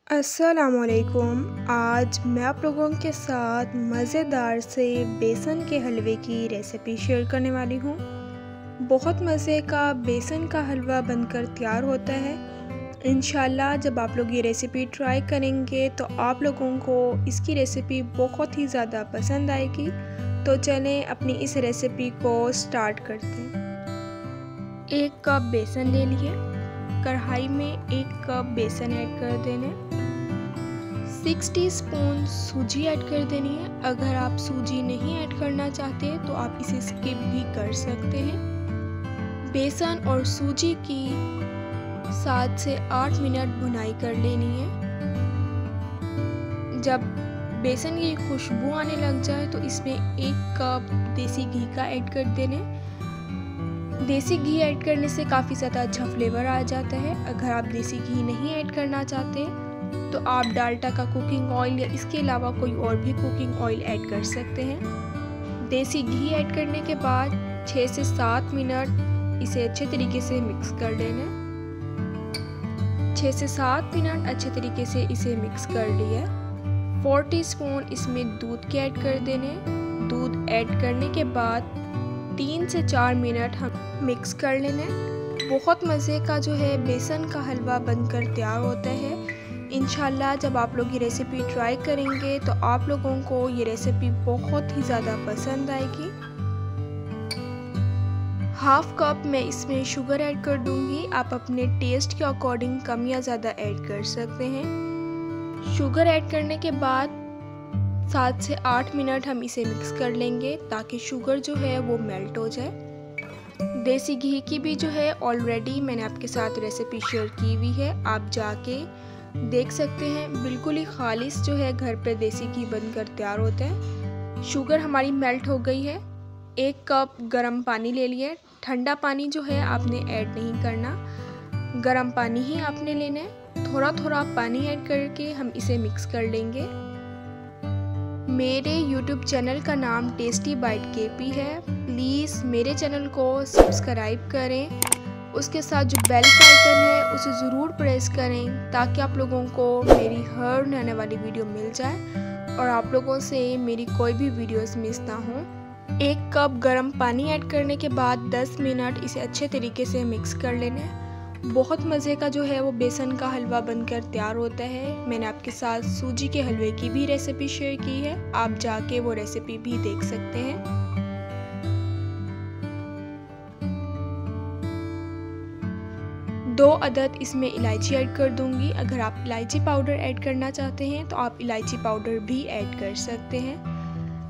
अस्सलामुअलैकुम। आज मैं आप लोगों के साथ मज़ेदार से बेसन के हलवे की रेसिपी शेयर करने वाली हूँ। बहुत मज़े का बेसन का हलवा बनकर तैयार होता है। इंशाल्लाह जब आप लोग ये रेसिपी ट्राई करेंगे तो आप लोगों को इसकी रेसिपी बहुत ही ज़्यादा पसंद आएगी। तो चलें अपनी इस रेसिपी को स्टार्ट करते हैं। 1 कप बेसन ले लिए। कढ़ाई में 1 कप बेसन ऐड कर देने। 6 टीस्पून सूजी ऐड कर देनी है। अगर आप सूजी नहीं ऐड करना चाहते तो आप इसे स्किप भी कर सकते हैं। बेसन और सूजी की 7 से 8 मिनट भुनाई कर लेनी है। जब बेसन की खुशबू आने लग जाए तो इसमें 1 कप देसी घी का ऐड कर देने। देसी घी ऐड करने से काफ़ी ज़्यादा अच्छा फ्लेवर आ जाता है। अगर आप देसी घी नहीं ऐड करना चाहते तो आप डालडा का कुकिंग ऑयल या इसके अलावा कोई और भी कुकिंग ऑयल ऐड कर सकते हैं। देसी घी ऐड करने के बाद 6 से 7 मिनट इसे अच्छे तरीके से मिक्स कर लेना। 6 से 7 मिनट अच्छे तरीके से इसे मिक्स कर लिया। 4 टीस्पून इसमें दूध के ऐड कर देने। दूध ऐड करने के बाद 3 से 4 मिनट हम मिक्स कर लेना। बहुत मज़े का जो है बेसन का हलवा बनकर तैयार होता है। इंशाल्लाह जब आप लोग ये रेसिपी ट्राई करेंगे तो आप लोगों को ये रेसिपी बहुत ही ज़्यादा पसंद आएगी। हाफ कप मैं इसमें शुगर ऐड कर दूंगी। आप अपने टेस्ट के अकॉर्डिंग कम या ज़्यादा ऐड कर सकते हैं। शुगर ऐड करने के बाद 7 से 8 मिनट हम इसे मिक्स कर लेंगे ताकि शुगर जो है वो मेल्ट हो जाए। देसी घी की भी जो है ऑलरेडी मैंने आपके साथ रेसिपी शेयर की हुई है, आप जाके देख सकते हैं। बिल्कुल ही खालिस जो है घर पे देसी घी बनकर तैयार होता है। शुगर हमारी मेल्ट हो गई है। 1 कप गर्म पानी ले लिए। ठंडा पानी जो है आपने ऐड नहीं करना, गर्म पानी ही आपने लेना है। थोड़ा थोड़ा पानी ऐड करके हम इसे मिक्स कर लेंगे। मेरे YouTube चैनल का नाम टेस्टी बाइट केपी है। प्लीज़ मेरे चैनल को सब्सक्राइब करें। उसके साथ जो बेल का आइकन है उसे ज़रूर प्रेस करें ताकि आप लोगों को मेरी हर आने वाली वीडियो मिल जाए और आप लोगों से मेरी कोई भी वीडियोस मिस ना हो। 1 कप गर्म पानी ऐड करने के बाद 10 मिनट इसे अच्छे तरीके से मिक्स कर लेना। बहुत मज़े का जो है वो बेसन का हलवा बनकर तैयार होता है। मैंने आपके साथ सूजी के हलवे की भी रेसिपी शेयर की है, आप जाके वो रेसिपी भी देख सकते हैं। दो अदद इसमें इलायची ऐड कर दूंगी। अगर आप इलायची पाउडर ऐड करना चाहते हैं तो आप इलायची पाउडर भी ऐड कर सकते हैं।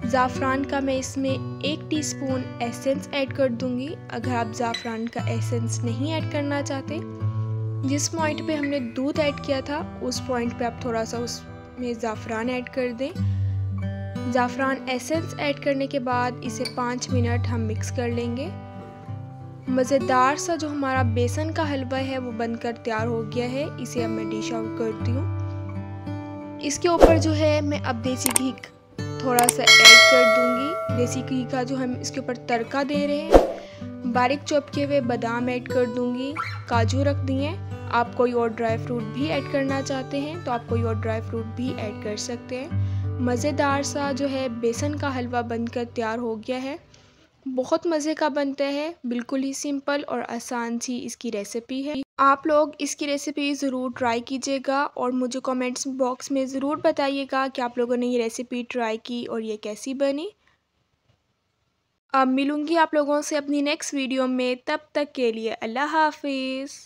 ज़ाफ़रान का मैं इसमें 1 टीस्पून एसेंस ऐड कर दूंगी। अगर आप ज़ाफ़रान का एसेंस नहीं ऐड करना चाहते, जिस पॉइंट पे हमने दूध ऐड किया था उस पॉइंट पे आप थोड़ा सा उसमें ज़ाफ़रान ऐड कर दें। ज़ाफ़रान एसेंस ऐड करने के बाद इसे 5 मिनट हम मिक्स कर लेंगे। मज़ेदार सा जो हमारा बेसन का हलवा है वो बनकर तैयार हो गया है। इसे अब मैं डिश आउट करती हूँ। इसके ऊपर जो है मैं अब देसी घी थोड़ा सा ऐड कर दूंगी। देसी घी का जो हम इसके ऊपर तड़का दे रहे हैं, बारीक चॉप किए हुए बादाम ऐड कर दूंगी, काजू रख दिए। आप कोई और ड्राई फ्रूट भी ऐड करना चाहते हैं तो आप कोई और ड्राई फ्रूट भी ऐड कर सकते हैं। मज़ेदार सा जो है बेसन का हलवा बनकर तैयार हो गया है। बहुत मज़े का बनता है, बिल्कुल ही सिंपल और आसान सी इसकी रेसिपी है। आप लोग इसकी रेसिपी ज़रूर ट्राई कीजिएगा और मुझे कमेंट्स बॉक्स में ज़रूर बताइएगा कि आप लोगों ने ये रेसिपी ट्राई की और ये कैसी बनी। अब मिलूँगी आप लोगों से अपनी नेक्स्ट वीडियो में, तब तक के लिए अल्लाह हाफिज़।